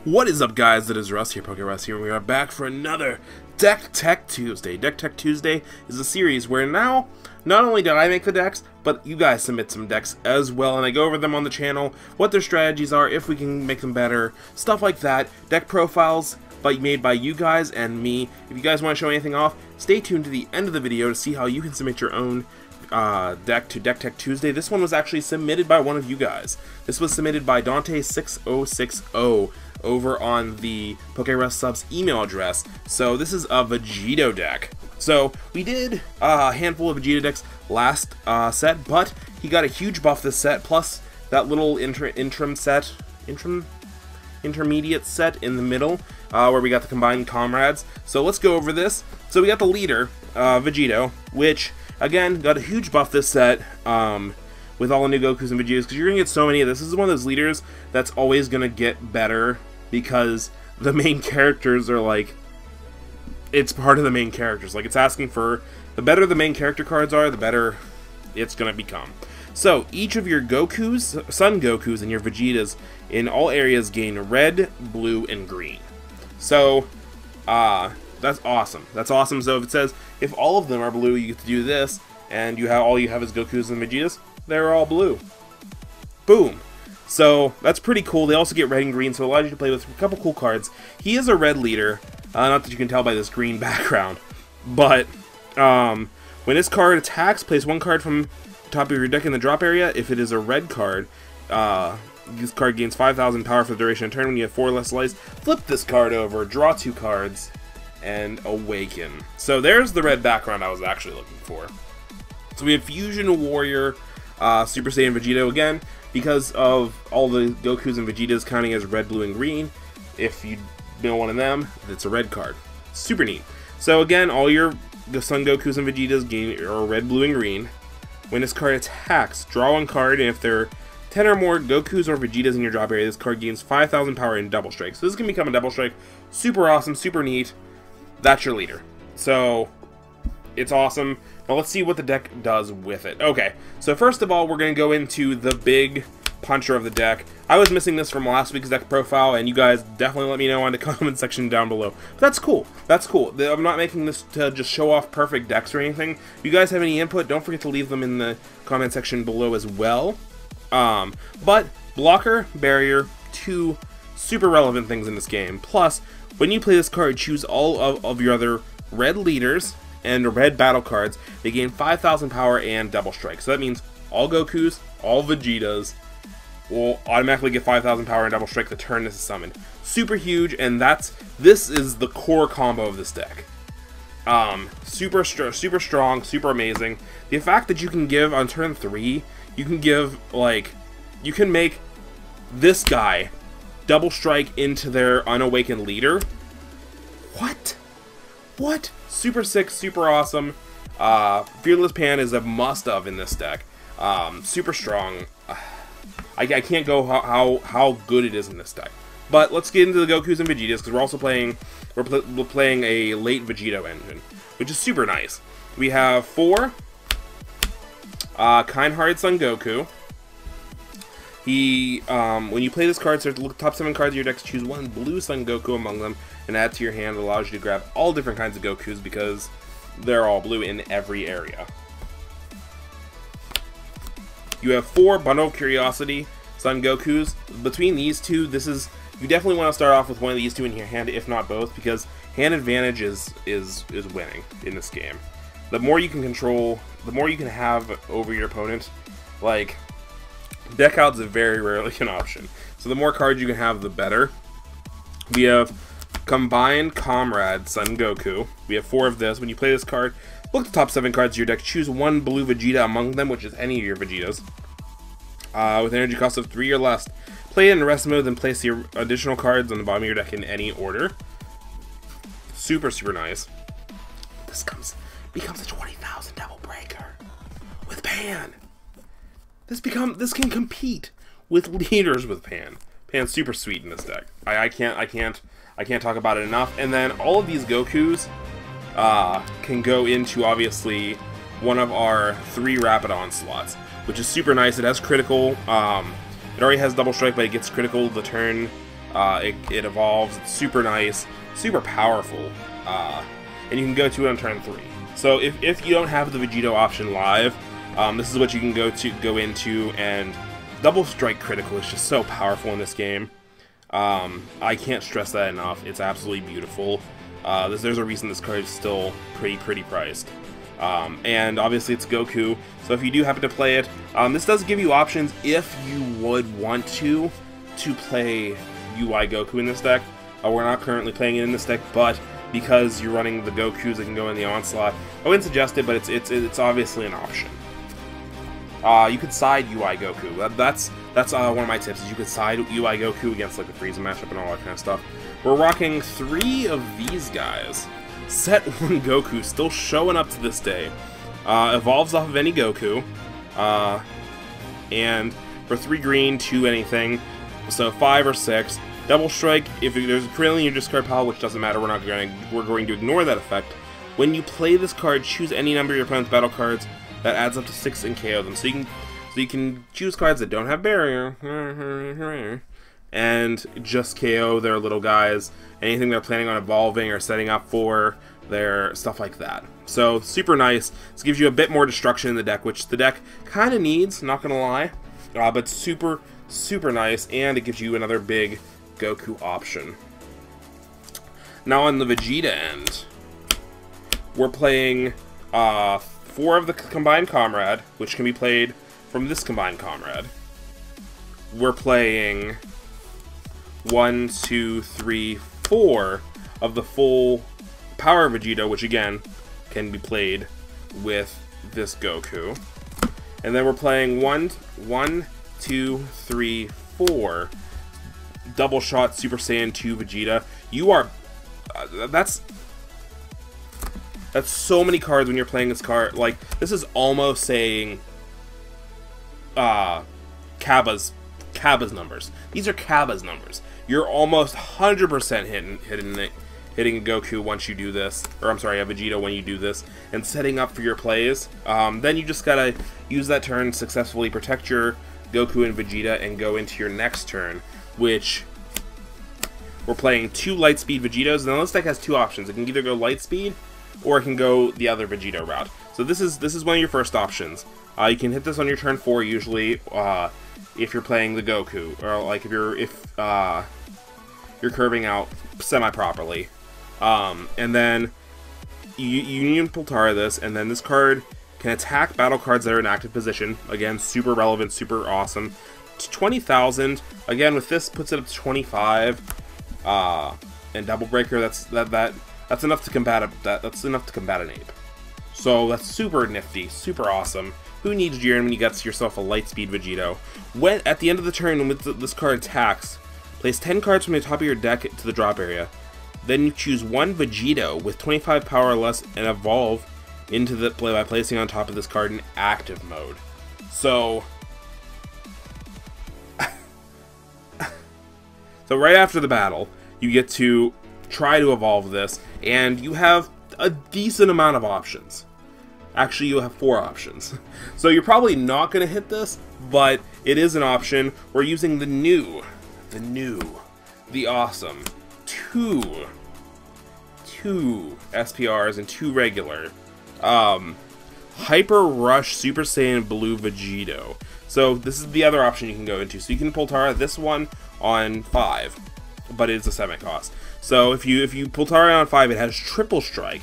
What is up, guys? It is Russ here, PokeRuss here, and we are back for another Deck Tech Tuesday. Deck Tech Tuesday is a series where now, not only do I make the decks, but you guys submit some decks as well, and I go over them on the channel, what their strategies are, if we can make them better, stuff like that, deck profiles made by you guys and me. If you guys want to show anything off, stay tuned to the end of the video to see how you can submit your own deck to Deck Tech Tuesday. This one was actually submitted by one of you guys. This was submitted by Dante6060 over on the PokeRussSubs email address. So this is a Vegito deck. So we did a handful of Vegeta decks last set, but he got a huge buff this set, plus that little intermediate set in the middle, where we got the combined comrades. So let's go over this. So we got the leader, Vegito, which again got a huge buff this set with all the new Gokus and Vegetas, because you're gonna get so many of this. This is one of those leaders that's always gonna get better because the main characters are like, it's part of the main characters. Like, it's asking for, the better the main character cards are, the better it's gonna become. So each of your Gokus, Sun Gokus, and your Vegetas in all areas gain red, blue, and green. So that's awesome. That's awesome. So if it says if all of them are blue, you get to do this, and all you have is Gokus and Vegetas, they're all blue. Boom. So that's pretty cool. They also get red and green, so it allows you to play with a couple cool cards. He is a red leader, not that you can tell by this green background, but when this card attacks, place one card from the top of your deck in the drop area. If it is a red card, this card gains 5,000 power for the duration of the turn. When you have 4 less lives, flip this card over, draw 2 cards, and awaken. So there's the red background I was actually looking for. So we have Fusion Warrior, Super Saiyan Vegito again, because of all the Gokus and Vegetas counting as red, blue, and green. If you know one of them, it's a red card. Super neat. So again, all your Sun Gokus and Vegetas gain red, blue, and green. When this card attacks, draw one card, and if there are 10 or more Gokus or Vegetas in your drop area, this card gains 5,000 power in double strike. So this can become a double strike. Super awesome, super neat. That's your leader. So it's awesome. Now let's see what the deck does with it. Okay, so first of all, we're going to go into the big puncher of the deck. I was missing this from last week's deck profile, and you guys definitely let me know in the comment section down below. But that's cool. That's cool. I'm not making this to just show off perfect decks or anything. If you guys have any input, don't forget to leave them in the comment section below as well. But blocker, barrier, 2 super relevant things in this game. Plus, when you play this card, choose all of your other red leaders and red battle cards. They gain 5,000 power and double strike. So that means all Gokus, all Vegetas will automatically get 5,000 power and double strike the turn this is summoned. Super huge, and this is the core combo of this deck. Super strong, super amazing. The fact that you can give on turn 3, you can give, like, you can make this guy double strike into their unawakened leader. What? What? Super sick, super awesome. Fearless Pan is a must-of in this deck. Super strong. I can't go how good it is in this deck. But let's get into the Gokus and Vegetas, because we're also playing a late Vegito engine, which is super nice. We have 4 kind-hearted Sun Goku. When you play this card, search the top 7 cards of your decks, choose 1 blue Sun Goku among them, and add to your hand. It allows you to grab all different kinds of Gokus because they're all blue in every area. You have 4 Bundle of Curiosity Sun Gokus. Between these two, you definitely want to start off with one of these two in your hand, if not both, because hand advantage is winning in this game. The more you can control, the more you can have over your opponent. Like, deck out's very rarely an option. So the more cards you can have, the better. We have Combined Comrade Sun Goku. We have 4 of this. When you play this card, look at the top 7 cards of your deck. Choose 1 blue Vegeta among them, which is any of your Vegetas, with an energy cost of 3 or less. Play it in rest mode, then place the additional cards on the bottom of your deck in any order. Super, super nice. This becomes a 20,000 double breaker with Pan. This can compete with leaders with Pan. Pan's super sweet in this deck. I can't talk about it enough. And then all of these Gokus can go into, obviously, one of our 3 Rapid Onslaughts, which is super nice. It has critical. It already has double strike, but it gets critical the turn It evolves. It's super nice, super powerful, and you can go to it on turn 3. So if you don't have the Vegito option live, this is what you can go into, and Double Strike Critical is just so powerful in this game. I can't stress that enough. It's absolutely beautiful. There's a reason this card is still pretty priced. And obviously it's Goku, so if you do happen to play it, this does give you options if you would want to play UI Goku in this deck. We're not currently playing it in this deck, but because you're running the Gokus that can go in the Onslaught, I wouldn't suggest it, but it's obviously an option. You could side UI Goku. That's one of my tips, is you could side UI Goku against like the Frieza matchup and all that kind of stuff. We're rocking 3 of these guys. Set 1 Goku, still showing up to this day. Evolves off of any Goku. And for 3 green, 2 anything. So 5 or 6. Double Strike, if there's a currently in your discard pile, which doesn't matter, we're going to ignore that effect. When you play this card, choose any number of your opponent's battle cards that adds up to 6 and KO them. So you can choose cards that don't have barrier and just KO their little guys, anything they're planning on evolving or setting up for, their stuff like that. So super nice. This gives you a bit more destruction in the deck, which the deck kind of needs, not gonna lie, but super nice, and it gives you another big Goku option. Now on the Vegeta end, we're playing 4 of the Combined Comrade, which can be played from this Combined Comrade. We're playing 1, 2, 3, 4 of the full Power Vegito, which again can be played with this Goku. And then we're playing 1, 2, 3, 4 Double Shot Super Saiyan 2 Vegeta. You are that's so many cards when you're playing this card. Like, this is almost saying Cabba's numbers. These are Cabba's numbers. You're almost 100% hitting a Goku once you do this, or I'm sorry, a Vegito when you do this, and setting up for your plays. Then you just gotta use that turn, successfully protect your Goku and Vegeta, and go into your next turn, which we're playing 2 Lightspeed Vegitos. Now this deck has 2 options. It can either go Lightspeed, or it can go the other Vegito route. So this is one of your first options. You can hit this on your turn 4 usually, if you're playing the Goku, or like if you're curving out semi-properly. And then you can Poltara this, and then this card can attack battle cards that are in active position. Again, super relevant, super awesome. It's 20,000. Again, with this, puts it up to 25. And Double Breaker, that's enough to combat that's enough to combat an ape. So that's super nifty, super awesome. Who needs Jiren when you got yourself a Lightspeed Vegito? When at the end of the turn, when this card attacks, place 10 cards from the top of your deck to the drop area. Then you choose 1 Vegito with 25 power or less and evolve into the play by placing on top of this card in active mode. So right after the battle, you get to try to evolve this, and you have a decent amount of options. Actually, you have 4 options. So you're probably not going to hit this, but it is an option. We're using the awesome 2 SPRs and 2 regular. Hyper Rush Super Saiyan Blue Vegito. So this is the other option you can go into. So you can Poltara this one on 5, but it's a 7 cost. So if you Poltara on 5, it has Triple Strike.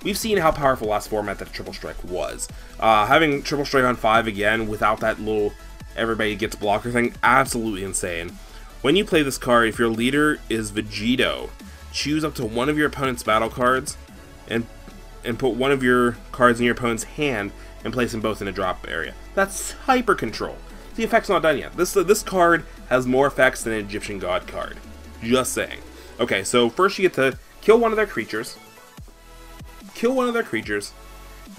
We've seen how powerful last format that Triple Strike was. Having Triple Strike on 5 again without that little everybody gets blocker thing, absolutely insane. When you play this card, if your leader is Vegito, choose up to 1 of your opponent's battle cards and put 1 of your cards in your opponent's hand and place them both in a drop area. That's hyper control. The effect's not done yet. This card has more effects than an Egyptian God card. Just saying. Okay, so first you get to kill one of their creatures.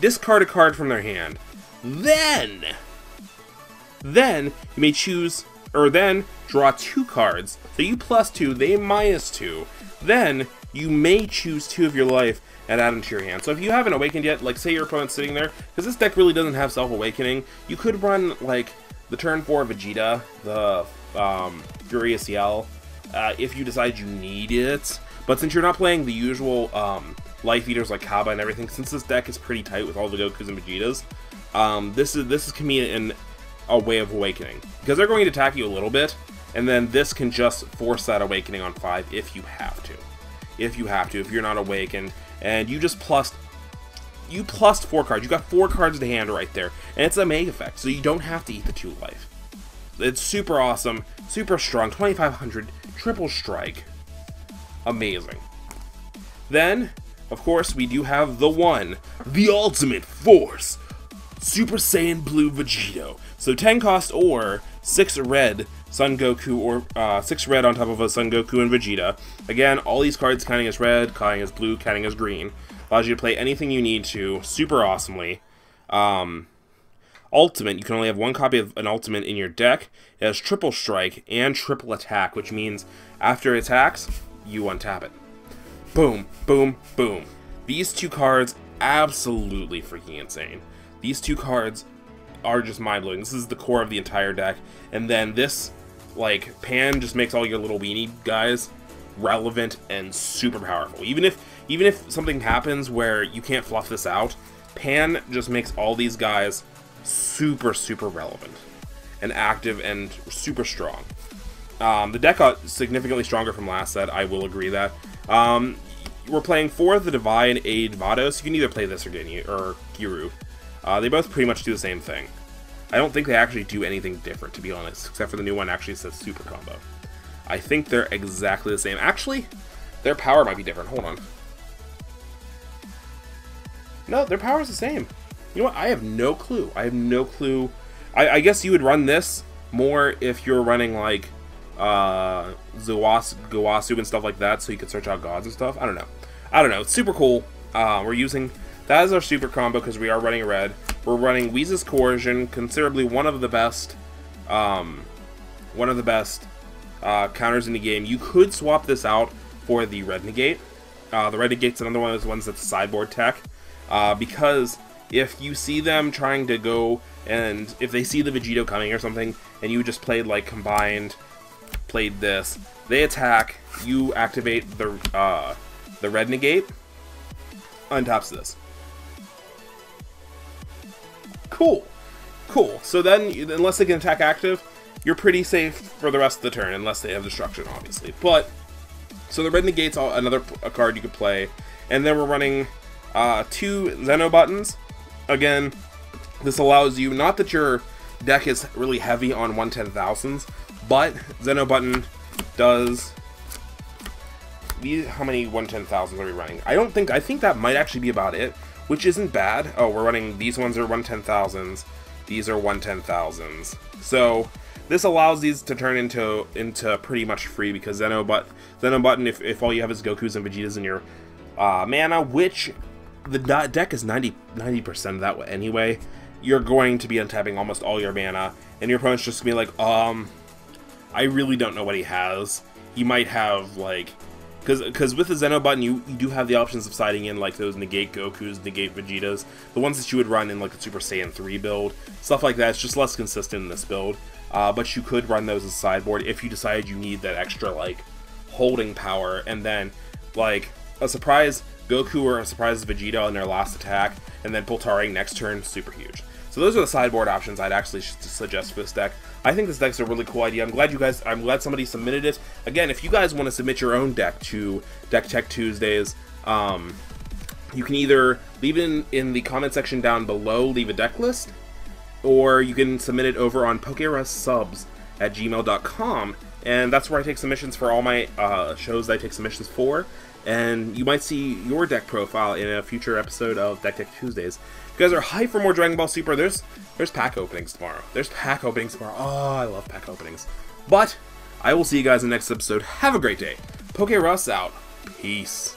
Discard a card from their hand. Then you may choose, or then draw 2 cards. So you +2, they -2. Then you may choose 2 of your life and add them to your hand. So if you haven't awakened yet, like say your opponent's sitting there, because this deck really doesn't have self-awakening, you could run like the turn 4 Vegeta, the your ACL if you decide you need it. But since you're not playing the usual life eaters like Kaba and everything, since this deck is pretty tight with all the Gokus and Vegetas, this is convenient in a way of awakening, because they're going to attack you a little bit, and then this can just force that awakening on 5 if you have to. If you're not awakened, and you just plussed 4 cards. You got 4 cards to hand right there, and it's a mega effect, so you don't have to eat the 2 life. It's super awesome, super strong, 2500, triple strike. Amazing. Then, of course, we do have the one, the ultimate force, Super Saiyan Blue Vegito. So 10 cost or 6 red Son Goku, or 6 red on top of a Son Goku and Vegeta. Again, all these cards counting as red, counting as blue, counting as green. Allows you to play anything you need to, super awesomely. Ultimate, you can only have 1 copy of an ultimate in your deck. It has triple strike and triple attack, which means after it attacks, you untap it. Boom, boom, boom. These 2 cards, absolutely freaking insane. These 2 cards are just mind-blowing. This is the core of the entire deck. And then this, like, Pan just makes all your little weenie guys relevant and super powerful. Even if something happens where you can't fluff this out, Pan just makes all these guys super, super relevant and active and super strong. The deck got significantly stronger from last set, I will agree that. We're playing for the Divine Aid Vados. You can either play this or Giru. They both pretty much do the same thing. I don't think they actually do anything different, to be honest, except for the new one actually says Super Combo. I think they're exactly the same. Actually, their power might be different. Hold on. No, their power is the same. You know what? I have no clue. I have no clue. I guess you would run this more if you're running, like, Gowasu and stuff like that, so you could search out gods and stuff. I don't know. It's super cool. We're using... That is our super combo because we are running red. We're running Weeze's Coercion, considerably one of the best counters in the game. You could swap this out for the Red Negate. The Red Negate's another one of those ones that's sideboard tech, because if you see them trying to go, and if they see the Vegito coming or something, and you just played like played this, they attack, you activate the Red Negate, untaps this. Cool. So then, unless they can attack active, you're pretty safe for the rest of the turn, unless they have destruction, obviously. But, so the Red Negate's another card you could play. And then we're running 2 Zeno buttons. Again, this allows you, not that your deck is really heavy on 1/10,000s, but Zeno button does... How many 1/10,000s are we running? I think that might actually be about it, which isn't bad. Oh, we're running, these ones are 1/10,000s, these are 1/10,000s. So this allows these to turn into pretty much free, because Zeno button, if all you have is Gokus and Vegetas in your mana, which the deck is 90% of that anyway, you're going to be untapping almost all your mana, and your opponent's just gonna be like, I really don't know what he has. He might have, like... Because with the Zeno button, you do have the options of siding in, like, those Negate Gokus, Negate Vegetas, the ones that you would run in, like, the Super Saiyan 3 build, stuff like that. It's just less consistent in this build, but you could run those as sideboard if you decided you need that extra, like, holding power, and then, like, a surprise Goku or a surprise Vegeta on their last attack, and then Pultaring next turn, super huge. So those are the sideboard options I'd actually suggest for this deck. I think this deck's a really cool idea. I'm glad somebody submitted it. Again, if you guys want to submit your own deck to Deck Tech Tuesdays, you can either leave it in the comment section down below, leave a deck list, or you can submit it over on PokeRussSubs at gmail.com, and that's where I take submissions for all my shows that I take submissions for, and you might see your deck profile in a future episode of Deck Tech Tuesdays. If you guys are hyped for more Dragon Ball Super, there's pack openings tomorrow. Oh, I love pack openings. But I will see you guys in the next episode. Have a great day. PokeRuss out. Peace.